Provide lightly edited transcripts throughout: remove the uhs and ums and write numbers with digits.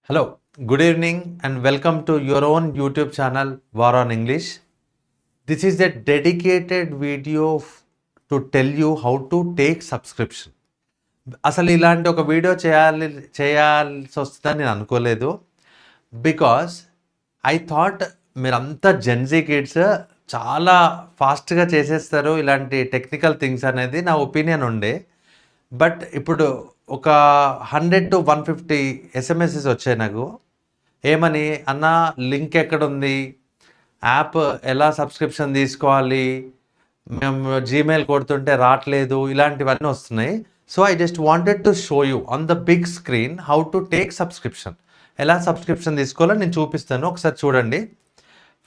Hello, good evening, and welcome to your own YouTube channel, War on English. This is a dedicated video to tell you how to take subscription. అసలు ఇలాంటి ఒక video చేయాల్సి వస్తుందని నేను అనుకోలేదు. Because I thought మీరంతా Gen Z kids చాలా ఫాస్ట్గా చేసేస్తారు ఇలాంటి టెక్నికల్ థింగ్స్ అనేది నా ఒపీనియన్ ఉండే. బట్ ఇప్పుడు ఒక 100 to 150 ఎస్ఎంఎస్ఎస్ వచ్చాయి నాకు. ఏమని, అన్న లింక్ ఎక్కడుంది, యాప్ ఎలా సబ్స్క్రిప్షన్ తీసుకోవాలి, మేము జీమెయిల్ కొడుతుంటే రావట్లేదు, ఇలాంటివన్నీ వస్తున్నాయి. So I just wanted to show you on the big screen how to take subscription. ఎలా సబ్స్క్రిప్షన్ తీసుకోవాలో నేను చూపిస్తాను, ఒకసారి చూడండి.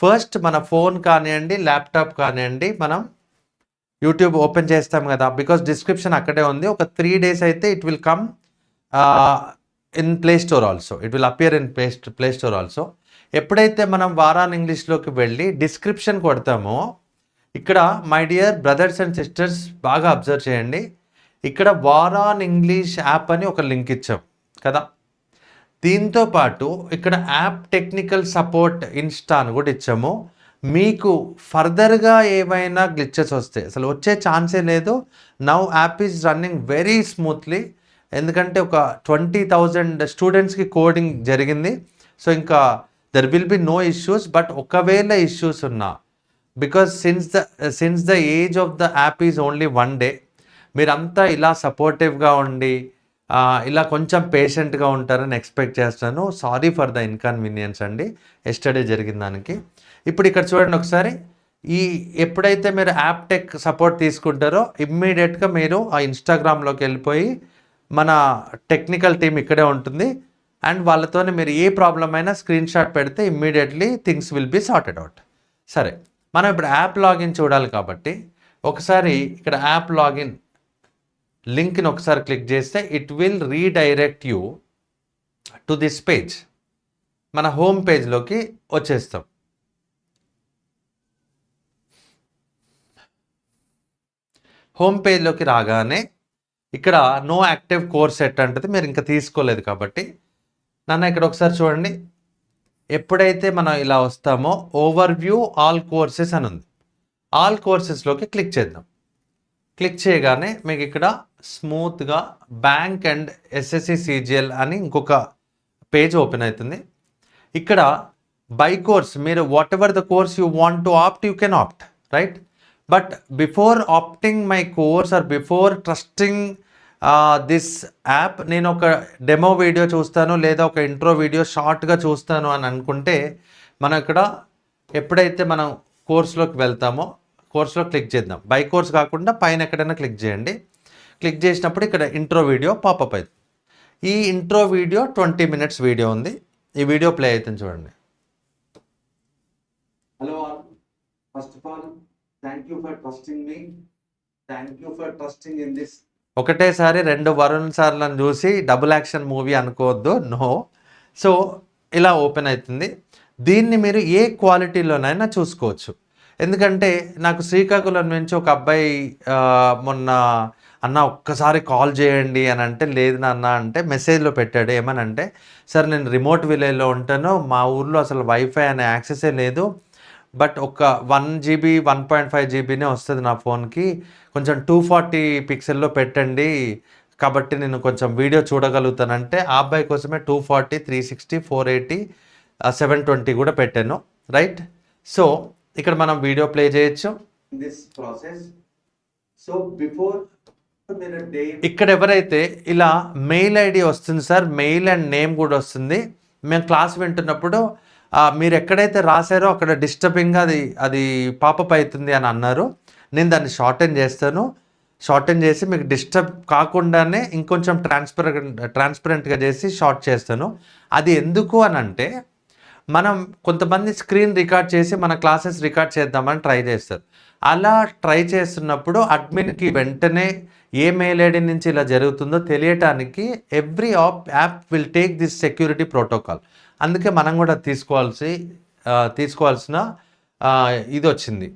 ఫస్ట్ మన ఫోన్ కానివ్వండి, ల్యాప్టాప్ కానివ్వండి, మనం యూట్యూబ్ ఓపెన్ చేస్తాం కదా, బికాస్ డిస్క్రిప్షన్ అక్కడే ఉంది. ఒక 3 days అయితే it will come in play store also, it will appear in play store also. ఎప్పుడైతే మనం వారాన్ ఇంగ్లీష్లోకి వెళ్ళి డిస్క్రిప్షన్ కొడతామో, ఇక్కడ my dear brothers and sisters బాగా అబ్జర్వ్ చేయండి, ఇక్కడ వారాన్ ఇంగ్లీష్ యాప్ అని ఒక లింక్ ఇచ్చాం కదా. దీంతో పాటు ఇక్కడ యాప్ టెక్నికల్ సపోర్ట్ ఇన్స్టా అని కూడా ఇచ్చాము. మీకు ఫర్దర్గా ఏమైనా గ్లిచెస్ వస్తే, అసలు వచ్చే ఛాన్సే లేదు. Now app is running very smoothly, ఎందుకంటే ఒక 20,000 స్టూడెంట్స్కి కోడింగ్ జరిగింది. సో ఇంకా there will be no issues. But ఒకవేళ ఇష్యూస్ ఉన్నా, because since the age of the app is only 1 day, మీరంతా ఇలా సపోర్టివ్గా ఉండి ఇలా కొంచెం పేషెంట్గా ఉంటారని ఎక్స్పెక్ట్ చేస్తాను. సారీ ఫర్ ద ఇన్కన్వీనియన్స్ అండి ఎస్టర్డే జరిగిన దానికి. ఇప్పుడు ఇక్కడ చూడండి ఒకసారి, ఎప్పుడైతే మీరు యాప్ టెక్ సపోర్ట్ తీసుకుంటారో ఇమ్మీడియట్గా మీరు ఆ ఇన్స్టాగ్రామ్లోకి వెళ్ళిపోయి, మన టెక్నికల్ టీం ఇక్కడే ఉంటుంది, అండ్ వాళ్ళతోనే మీరు ఏ ప్రాబ్లం అయినా స్క్రీన్ షాట్ పెడితే immediately things will be sorted out. సరే, మనం ఇప్పుడు యాప్ లాగిన్ చూడాలి కాబట్టి ఒకసారి ఇక్కడ యాప్ లాగిన్ లింక్ని ఒకసారి క్లిక్ చేస్తే it will redirect you to this page. మన హోమ్ పేజ్లోకి వచ్చేస్తాం. హోమ్ పేజ్లోకి రాగానే ఇక్కడ నో యాక్టివ్ కోర్స్ సెట్ అంటది, మీరు ఇంకా తీసుకోలేదు కాబట్టి. నన్ను ఇక్కడ ఒకసారి చూడండి, ఎప్పుడైతే మనం ఇలా వస్తామో ఓవర్ వ్యూ ఆల్ కోర్సెస్ అని ఉంది. ఆల్ కోర్సెస్లోకి క్లిక్ చేద్దాం. క్లిక్ చేయగానే మీకు ఇక్కడ స్మూత్గా బ్యాంక్ అండ్ ఎస్ఎస్సి సిజిఎల్ అని ఇంకొక పేజ్ ఓపెన్ అవుతుంది. ఇక్కడ బై కోర్స్, మీరు what ever the course you want to opt, you can opt, right? But before opting my course are before trusting this app, నేను ఒక డెమో వీడియో చూస్తాను లేదా ఒక ఇంట్రో వీడియో షార్ట్గా చూస్తాను అని అనుకుంటే, మనం ఇక్కడ ఎప్పుడైతే మనం కోర్స్లోకి వెళ్తామో కోర్స్లో క్లిక్ చేద్దాం. బై కోర్స్ కాకుండా పైన ఎక్కడైనా క్లిక్ చేయండి. క్లిక్ చేసినప్పుడు ఇక్కడ ఇంట్రో వీడియో పాపప్ అవుతుంది. ఈ ఇంట్రో వీడియో 20 minutes వీడియో ఉంది. ఈ వీడియో ప్లే అవుతుంది, చూడండి. Hello all, first of all thank you for trusting me, thank you for trusting in this. ఒకటేసారి 2 వరుణ్ సార్లను చూసి డబుల్ యాక్షన్ మూవీ అనుకోవద్దు, నో. సో ఇలా ఓపెన్ అవుతుంది. దీన్ని మీరు ఏ క్వాలిటీలోనైనా చూసుకోవచ్చు. ఎందుకంటే నాకు శ్రీకాకుళం నుంచి ఒక అబ్బాయి మొన్న, అన్న ఒక్కసారి కాల్ చేయండి అని అంటే, లేదు నాన్న అంటే మెసేజ్లో పెట్టాడు. ఏమనంటే, సార్ నేను రిమోట్ విలేజ్లో ఉంటాను, మా ఊర్లో అసలు వైఫై అనే యాక్సెసే లేదు, బట్ ఒక 1 GB 1.5 GBనే వస్తుంది నా ఫోన్కి, కొంచెం 240 పిక్సెల్లో పెట్టండి కాబట్టి నేను కొంచెం వీడియో చూడగలుగుతానంటే, ఆ అబ్బాయి కోసమే 240, 360, 480, 720 కూడా పెట్టాను, రైట్? సో ఇక్కడ మనం వీడియో ప్లే చేయొచ్చు. This process. సో బిఫోర్ ఇక్కడ ఎవరైతే ఇలా మెయిల్ ఐడి వస్తుంది సార్, మెయిల్ అండ్ నేమ్ కూడా వస్తుంది. మేము క్లాస్ వింటున్నప్పుడు మీరు ఎక్కడైతే రాశారో అక్కడ డిస్టర్బింగ్గా అది పాపప్ అవుతుంది అని అన్నారు. నేను దాన్ని షార్టెన్ చేస్తాను. షార్టెన్ చేసి మీకు డిస్టర్బ్ కాకుండానే ఇంకొంచెం ట్రాన్స్పరెంట్గా చేసి షార్ట్ చేస్తాను. అది ఎందుకు అని అంటే, మనం కొంతమంది స్క్రీన్ రికార్డ్ చేసి మన క్లాసెస్ రికార్డ్ చేద్దామని ట్రై చేస్తారు. అలా ట్రై చేస్తున్నప్పుడు అడ్మిన్కి వెంటనే ఏ మెయిల్ ఐడి నుంచి ఇలా జరుగుతుందో తెలియటానికి every app will take this security protocol. అందుకే మనం కూడా తీసుకోవాల్సిన ఇది వచ్చింది,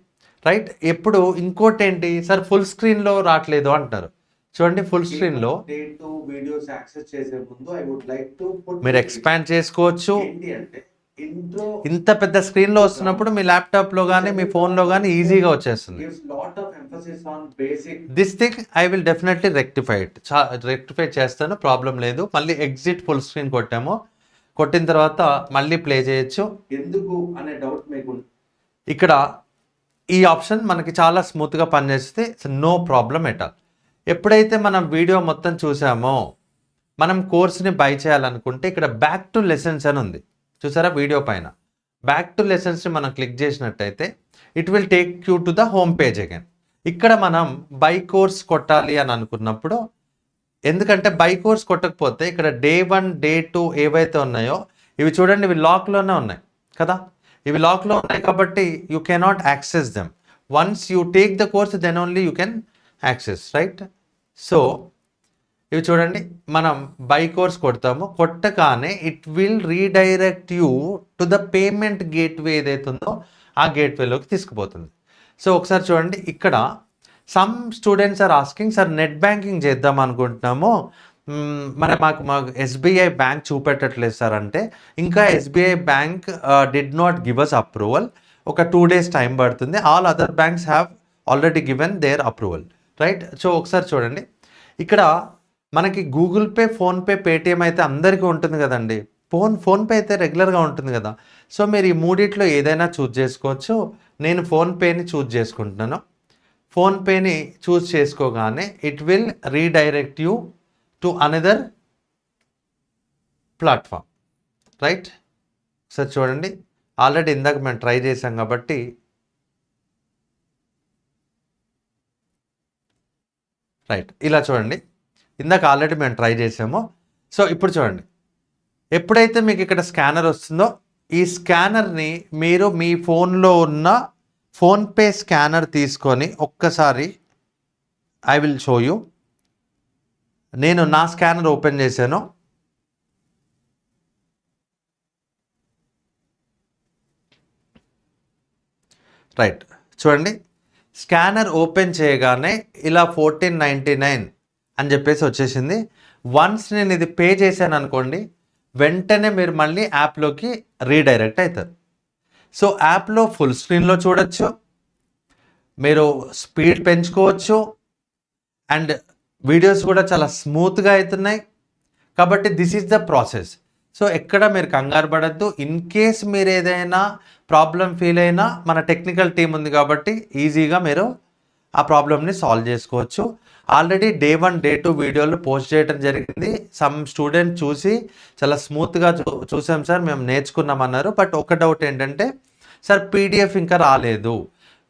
రైట్? ఎప్పుడు ఇంకోటి ఏంటి సార్, ఫుల్ స్క్రీన్లో రావట్లేదు అంటారు. చూడండి ఫుల్ స్క్రీన్లో డే టు వీడియోస్ యాక్సెస్ చేసే ముందు I would like to put మీరు ఎక్స్పాండ్ చేసుకోవచ్చు. ఏంటి అంటే ఇంట్రో ఇంత పెద్ద స్క్రీన్లో వస్తున్నప్పుడు మీ ల్యాప్టాప్లో కానీ మీ ఫోన్లో కానీ ఈజీగా వచ్చేస్తుంది. gives lot of emphasis on basic. This thing I will definitely rectify it. Rectify చేస్తాను, ప్రాబ్లం లేదు. మళ్ళీ ఎగ్జిట్ ఫుల్ స్క్రీన్ కొట్టాము, కొట్టిన తర్వాత మళ్ళీ ప్లే చేయొచ్చు. ఎందుకు అనే డౌట్ మీకు ఇక్కడ ఈ ఆప్షన్ మనకి చాలా స్మూత్గా పనిచేస్తే నో ప్రాబ్లం ఎట్ ఆల్. ఎప్పుడైతే మనం వీడియో మొత్తం చూసామో మనం కోర్స్ని బై చేయాలనుకుంటే ఇక్కడ బ్యాక్ టు లెసన్స్ అని ఉంది చూసారా వీడియో పైన. బ్యాక్ టు లెసన్స్ని మనం క్లిక్ చేసినట్టయితే it will take you to the home page again. ఇక్కడ మనం బై కోర్స్ కొట్టాలి అని అనుకున్నప్పుడు, ఎందుకంటే బై కోర్స్ కొట్టకపోతే ఇక్కడ డే 1 డే 2 ఏవైతే ఉన్నాయో ఇవి చూడండి, ఇవి లాక్లోనే ఉన్నాయి కదా. ఇవి లాక్లో ఉన్నాయి కాబట్టి you cannot access them. Once you take the course then only you can access, right? So ఇవి చూడండి, మనం బై కోర్స్ కొడతాము, కొట్టగానే it will redirect you to the payment gateway ఏదైతే ఉందో ఆ గేట్వేలోకి తీసుకుపోతుంది. సో ఒకసారి చూడండి, ఇక్కడ some students are asking, sir net banking చేద్దాం అనుకుంటున్నాము, మాకు ఎస్బీఐ బ్యాంక్ చూపెట్టట్లేదు సార్ అంటే, ఇంకా SBI bank did not give us approval, ఒక 2 days టైం పడుతుంది. All other banks have already given their approval, right? So ఒకసారి చూడండి, ఇక్కడ మనకి గూగుల్ పే, ఫోన్పే, పేటిఎం అయితే అందరికీ ఉంటుంది కదండి. ఫోన్పే అయితే రెగ్యులర్గా ఉంటుంది కదా. సో మీరు ఈ మూడిట్లో ఏదైనా చూజ్ చేసుకోవచ్చు. నేను ఫోన్పేని చూజ్ చేసుకుంటున్నాను. ఫోన్పేని చూజ్ చేసుకోగానే it will redirect you to another platform, right? Sir చూడండి, ఆల్రెడీ ఇందాక మేము ట్రై చేసాం కాబట్టి రైట్, ఇలా చూడండి, ఇందాక ఆల్రెడీ మేము ట్రై చేసాము. సో ఇప్పుడు చూడండి, ఎప్పుడైతే మీకు ఇక్కడ స్కానర్ వస్తుందో ఈ స్కానర్ని మీరు మీ ఫోన్లో ఉన్న ఫోన్పే స్కానర్ తీసుకొని ఒక్కసారి ఐ విల్ షో యూ. నేను నా స్కానర్ ఓపెన్ చేశాను. రైట్, చూడండి, స్కానర్ ఓపెన్ చేయగానే ఇలా 1499 అని చెప్పేసి వచ్చేసింది. వన్స్ నేను ఇది పే చేశాను అనుకోండి, వెంటనే మీరు మళ్ళీ యాప్లోకి రీడైరెక్ట్ అవుతారు. సో యాప్లో ఫుల్ స్క్రీన్లో చూడొచ్చు, మీరు స్పీడ్ పెంచుకోవచ్చు, అండ్ వీడియోస్ కూడా చాలా స్మూత్గా అవుతున్నాయి. కాబట్టి this is the process. So ఎక్కడ మీరు కంగారు పడద్దు. ఇన్ కేస్ మీరు ఏదైనా ప్రాబ్లం ఫీల్ అయినా మన టెక్నికల్ టీం ఉంది కాబట్టి ఈజీగా మీరు ఆ ప్రాబ్లమ్ని సాల్వ్ చేసుకోవచ్చు. ఆల్రెడీ డే 1 డే 2 వీడియోలు పోస్ట్ చేయడం జరిగింది. సమ్ స్టూడెంట్ చూసి చాలా స్మూత్గా చూసాం సార్, మేము నేర్చుకున్నామన్నారు. బట్ ఒక డౌట్ ఏంటంటే, సార్ పీడిఎఫ్ ఇంకా రాలేదు.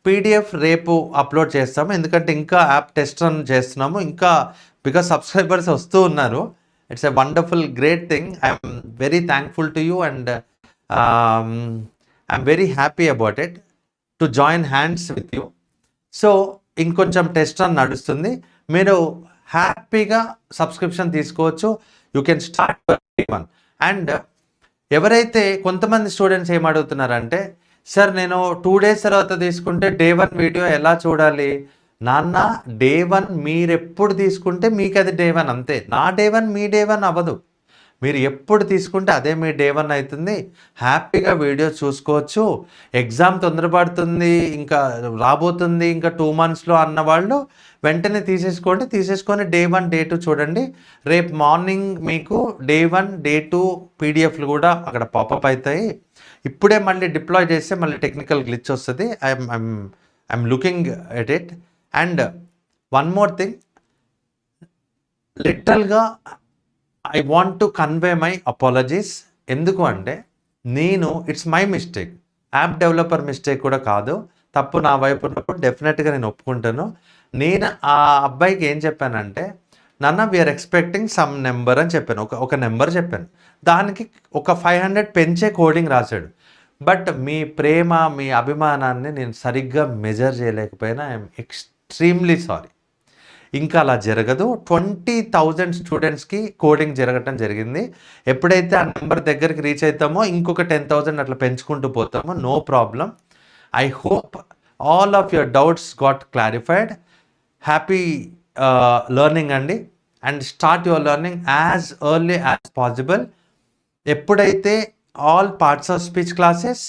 పీడిఎఫ్ రేపు అప్లోడ్ చేస్తాము, ఎందుకంటే ఇంకా యాప్ టెస్ట్ రన్ చేస్తున్నాము, ఇంకా బికాస్ సబ్స్క్రైబర్స్ వస్తూ ఉన్నారు. It's a wonderful great thing. I'm very thankful to you and I'm very happy about it to join hands with you. So ఇంకొంచెం టెస్ట్ రన్ నడుస్తుంది, మీరు హ్యాపీగా సబ్స్క్రిప్షన్ తీసుకోవచ్చు. You can start one. And ఎవరైతే కొంతమంది students ఏం అడుగుతున్నారంటే, sir నేను 2 days తర్వాత తీసుకుంటే డే 1 వీడియో ఎలా చూడాలి? నాన్న, డే 1 మీరు ఎప్పుడు తీసుకుంటే మీకు అది డే 1 అంతే. నా డే 1 మీ డే 1 అవ్వదు. మీరు ఎప్పుడు తీసుకుంటే అదే మీ డే 1 అవుతుంది. హ్యాపీగా వీడియో చూసుకోవచ్చు. ఎగ్జామ్ తొందరపడుతుంది, ఇంకా రాబోతుంది ఇంకా 2 monthsలో అన్న వాళ్ళు వెంటనే తీసేసుకొని డే 1 డే 2 చూడండి. రేపు మార్నింగ్ మీకు డే 1 డే 2 పీడిఎఫ్లు కూడా అక్కడ పాపప్ అవుతాయి. ఇప్పుడే మళ్ళీ డిప్లాయ్ చేస్తే మళ్ళీ టెక్నికల్ గ్లిచ్ వస్తుంది. I'm looking at it. And one more thing, లిటరల్గా I want to convey my apologies. ఎందుకు అంటే, నేను it's my mistake, app developer mistake కూడా కాదు. తప్పు నా వైపు ఉన్నప్పుడు డెఫినెట్గా నేను ఒప్పుకుంటాను. నేను ఆ అబ్బాయికి ఏం చెప్పానంటే, నాన్న వీఆర్ ఎక్స్పెక్టింగ్ సమ్ నెంబర్ అని చెప్పాను, ఒక నెంబర్ చెప్పాను. దానికి ఒక 500 పెంచే కోడింగ్ రాశాడు. బట్ మీ ప్రేమ, మీ అభిమానాన్ని నేను సరిగ్గా మెజర్ చేయలేకపోయినా ఐఎమ్ ఎక్స్ట్రీమ్లీ సారీ. ఇంకా అలా జరగదు. 20,000 స్టూడెంట్స్కి కోడింగ్ జరగటం జరిగింది. ఎప్పుడైతే ఆ నెంబర్ దగ్గరికి రీచ్ అవుతామో ఇంకొక 10,000 అట్లా పెంచుకుంటూ పోతామో, no problem. I hope all of your doubts got clarified. Happy learning అండి. And start your learning as early as possible. ఎప్పుడైతే all parts of speech classes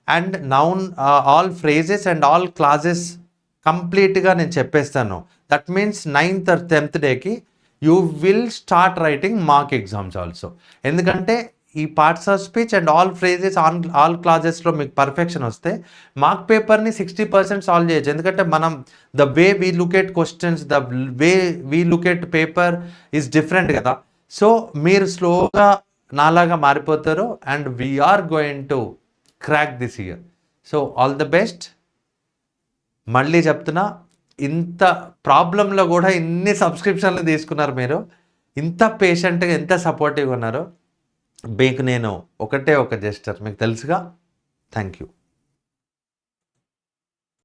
and noun all phrases and all classes కంప్లీట్గా నేను చెప్పేస్తాను, that means 9th or 10th డేకి you will start writing mark exams also. ఎందుకంటే ఈ parts of speech and all phrases all క్లాసెస్లో మీకు perfection వస్తే mark పేపర్ని 60% సాల్వ్ చేయొచ్చు. ఎందుకంటే మనం the way we look at questions, the way we look at paper is different కదా. సో మీరు స్లోగా నాలాగా మారిపోతారు and we are going to crack this year. So all the best. మళ్ళీ చెప్తున్నా, ఇంత ప్రాబ్లంలో కూడా ఇన్ని సబ్స్క్రిప్షన్లు తీసుకున్నారు మీరు, ఇంత పేషెంట్గా ఎంత సపోర్టివ్గా ఉన్నారు. మీకు నేను ఒకటే ఒక జెస్చర్ మీకు తెలుసుగా. Thank you.